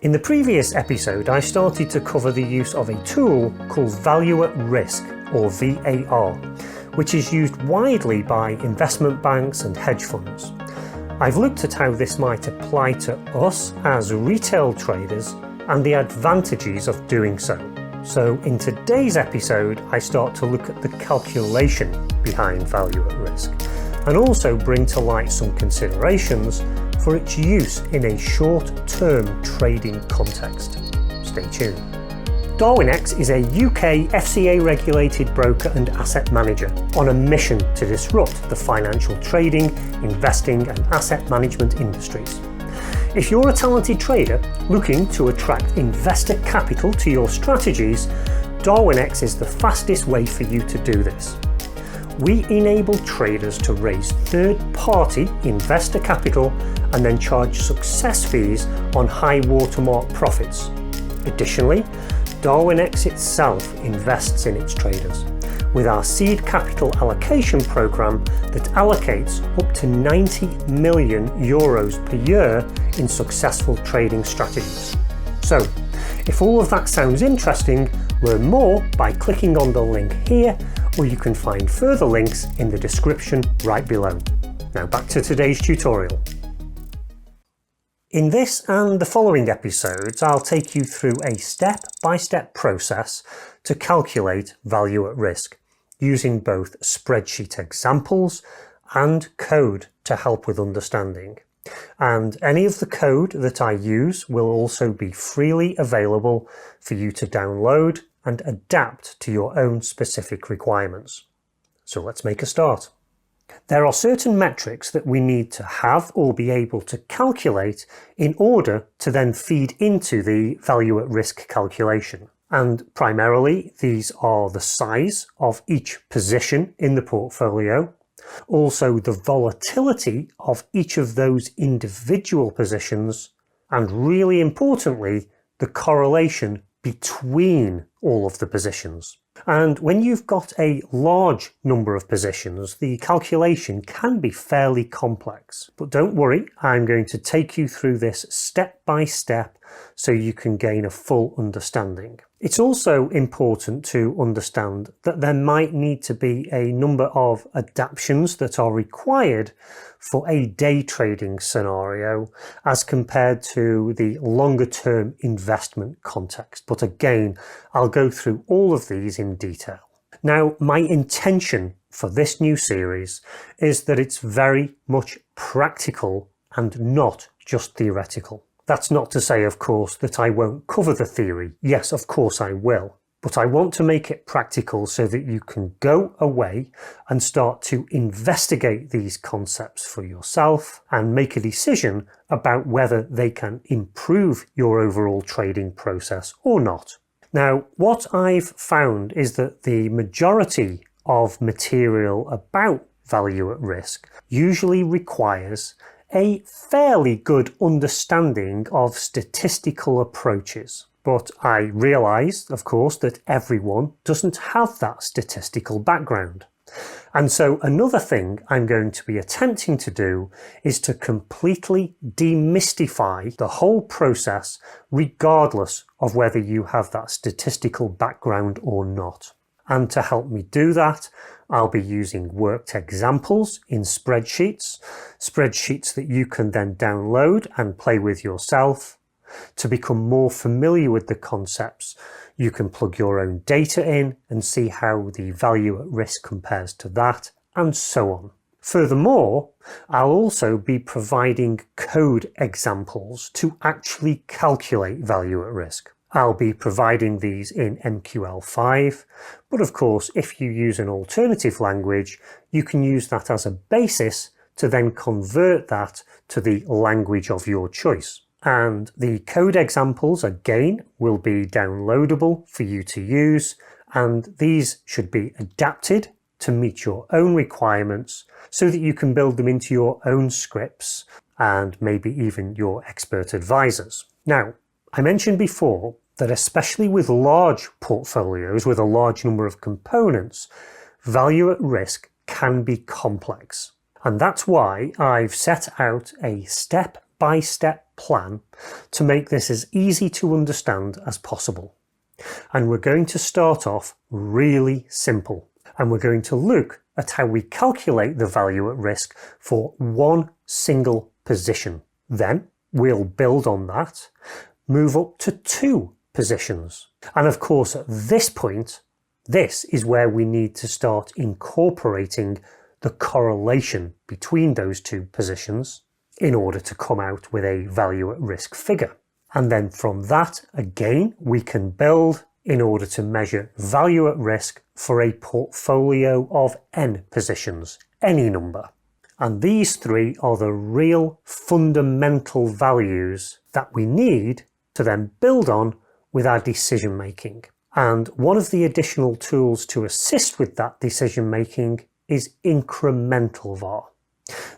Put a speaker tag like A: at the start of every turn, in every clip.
A: In the previous episode, I started to cover the use of a tool called Value at Risk, or VaR, which is used widely by investment banks and hedge funds. I've looked at how this might apply to us as retail traders and the advantages of doing so. So in today's episode, I start to look at the calculation behind value at risk and also bring to light some considerations for its use in a short-term trading context. Stay tuned. Darwinex is a UK FCA-regulated broker and asset manager on a mission to disrupt the financial trading, investing and asset management industries. If you're a talented trader looking to attract investor capital to your strategies, Darwinex is the fastest way for you to do this. We enable traders to raise third-party investor capital and then charge success fees on high watermark profits. Additionally, Darwinex itself invests in its traders with our seed capital allocation program that allocates up to 90 million euros per year in successful trading strategies. So, if all of that sounds interesting, learn more by clicking on the link here, or you can find further links in the description right below. Now back to today's tutorial. In this and the following episodes, I'll take you through a step-by-step process to calculate value at risk, using both spreadsheet examples and code to help with understanding. And any of the code that I use will also be freely available for you to download and adapt to your own specific requirements. So let's make a start. There are certain metrics that we need to have or be able to calculate in order to then feed into the value at risk calculation. And primarily these are the size of each position in the portfolio, also the volatility of each of those individual positions, and really importantly, the correlation between all of the positions. And when you've got a large number of positions, the calculation can be fairly complex. But don't worry, I'm going to take you through this step by step so you can gain a full understanding. It's also important to understand that there might need to be a number of adaptations that are required for a day trading scenario as compared to the longer term investment context. But again, I'll go through all of these in detail. Now, my intention for this new series is that it's very much practical and not just theoretical. That's not to say, of course, that I won't cover the theory. Yes, of course I will. But I want to make it practical so that you can go away and start to investigate these concepts for yourself and make a decision about whether they can improve your overall trading process or not. Now, what I've found is that the majority of material about value at risk usually requires a fairly good understanding of statistical approaches. But I realise, of course, that everyone doesn't have that statistical background. And so another thing I'm going to be attempting to do is to completely demystify the whole process regardless of whether you have that statistical background or not. And to help me do that, I'll be using worked examples in spreadsheets that you can then download and play with yourself. To become more familiar with the concepts, you can plug your own data in and see how the value at risk compares to that, and so on. Furthermore, I'll also be providing code examples to actually calculate value at risk. I'll be providing these in MQL5, but of course, if you use an alternative language, you can use that as a basis to then convert that to the language of your choice. And the code examples, again, will be downloadable for you to use, and these should be adapted to meet your own requirements so that you can build them into your own scripts and maybe even your expert advisors. Now, I mentioned before that especially with large portfolios with a large number of components, value at risk can be complex. And that's why I've set out a step step-by-step plan to make this as easy to understand as possible. And we're going to start off really simple, and we're going to look at how we calculate the value at risk for one single position. Then we'll build on that, move up to 2 positions. And of course, at this point, this is where we need to start incorporating the correlation between those 2 positions in order to come out with a value at risk figure. And then from that, again, we can build in order to measure value at risk for a portfolio of n positions, any number. And these 3 are the real fundamental values that we need to then build on with our decision making. And one of the additional tools to assist with that decision making is Incremental VaR.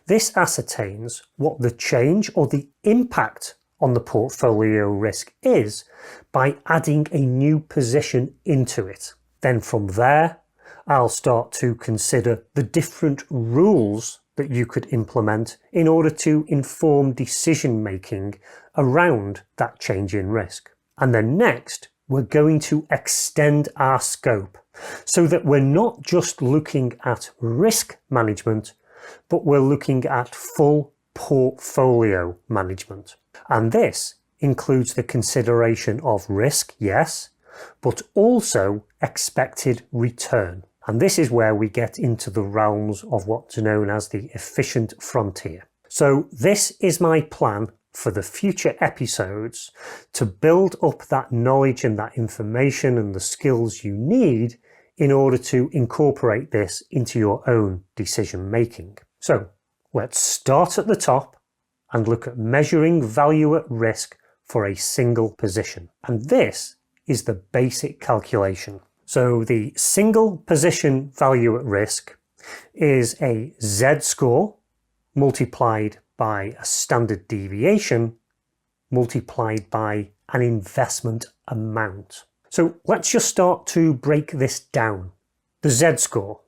A: This ascertains what the change or the impact on the portfolio risk is by adding a new position into it. Then from there, I'll start to consider the different rules that you could implement in order to inform decision making around that change in risk. And then next, we're going to extend our scope so that we're not just looking at risk management, but we're looking at full portfolio management. And this includes the consideration of risk, yes, but also expected return. And this is where we get into the realms of what's known as the efficient frontier. So this is my plan for the future episodes to build up that knowledge and that information and the skills you need in order to incorporate this into your own decision making. So let's start at the top and look at measuring value at risk for a single position. And this is the basic calculation. So the single position value at risk is a z-score multiplied by a standard deviation multiplied by an investment amount. So let's just start to break this down. The z-score.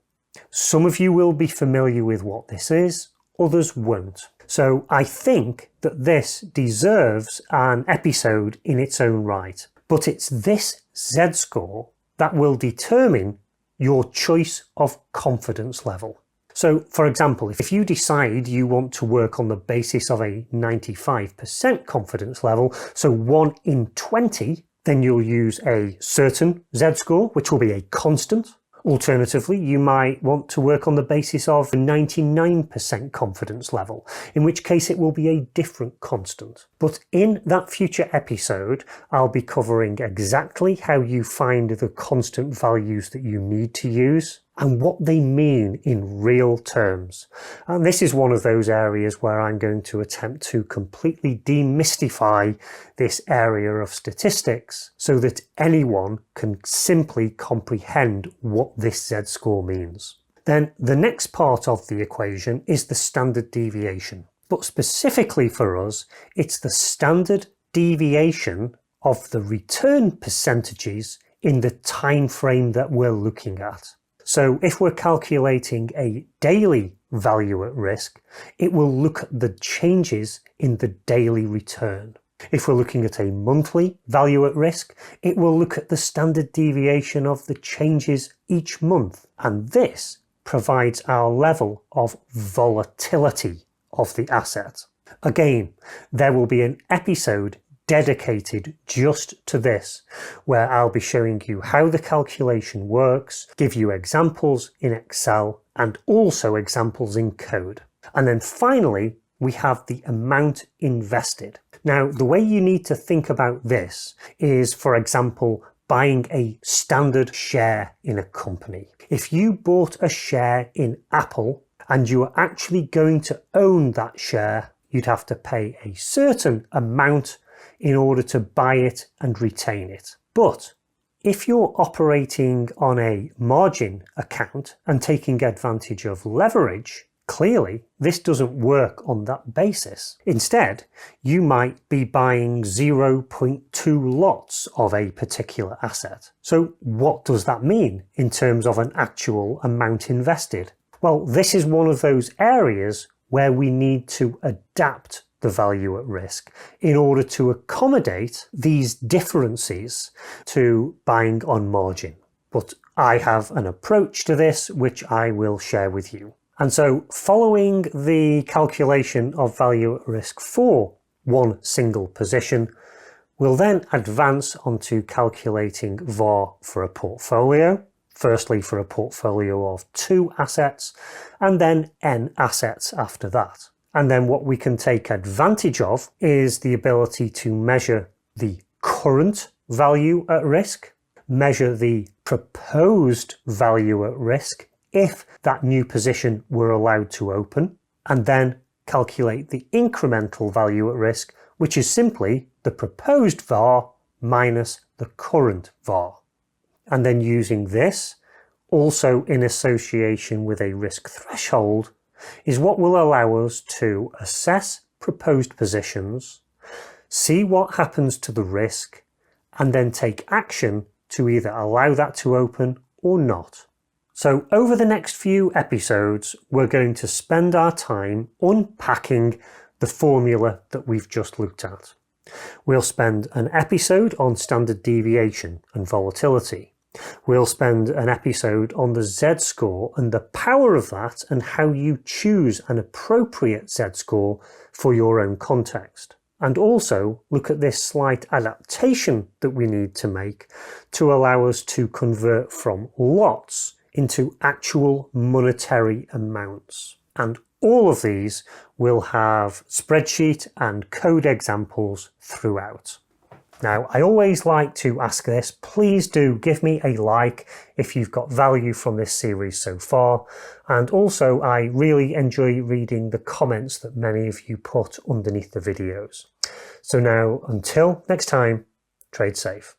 A: Some of you will be familiar with what this is, others won't. So I think that this deserves an episode in its own right. But it's this z-score that will determine your choice of confidence level. So, for example, if you decide you want to work on the basis of a 95% confidence level, so 1 in 20, then you'll use a certain z-score, which will be a constant. Alternatively, you might want to work on the basis of a 99% confidence level, in which case it will be a different constant. But in that future episode, I'll be covering exactly how you find the constant values that you need to use and what they mean in real terms. And this is one of those areas where I'm going to attempt to completely demystify this area of statistics so that anyone can simply comprehend what this z-score means. Then the next part of the equation is the standard deviation. But specifically for us, it's the standard deviation of the return percentages in the time frame that we're looking at. So if we're calculating a daily value at risk, it will look at the changes in the daily return. If we're looking at a monthly value at risk, it will look at the standard deviation of the changes each month. And this provides our level of volatility of the asset. Again, there will be an episode dedicated just to this, where I'll be showing you how the calculation works, give you examples in Excel and also examples in code. And then finally, we have the amount invested. Now, the way you need to think about this is, for example, buying a standard share in a company. If you bought a share in Apple and you are actually going to own that share, you'd have to pay a certain amount in order to buy it and retain it. But if you're operating on a margin account and taking advantage of leverage, clearly this doesn't work on that basis. Instead, you might be buying 0.2 lots of a particular asset. So what does that mean in terms of an actual amount invested? Well, this is one of those areas where we need to adapt the value at risk in order to accommodate these differences to buying on margin. But I have an approach to this which I will share with you. And so following the calculation of value at risk for one single position, we'll then advance onto calculating VaR for a portfolio. Firstly for a portfolio of 2 assets, and then n assets after that. And then what we can take advantage of is the ability to measure the current value at risk, measure the proposed value at risk if that new position were allowed to open, and then calculate the incremental value at risk, which is simply the proposed VaR minus the current VaR. And then using this, also in association with a risk threshold, is what will allow us to assess proposed positions, see what happens to the risk, and then take action to either allow that to open or not. So over the next few episodes, we're going to spend our time unpacking the formula that we've just looked at. We'll spend an episode on standard deviation and volatility. We'll spend an episode on the Z-score and the power of that and how you choose an appropriate Z-score for your own context. And also look at this slight adaptation that we need to make to allow us to convert from lots into actual monetary amounts. And all of these will have spreadsheet and code examples throughout. Now, I always like to ask this, please do give me a like if you've got value from this series so far. And also, I really enjoy reading the comments that many of you put underneath the videos. So now, until next time, trade safe.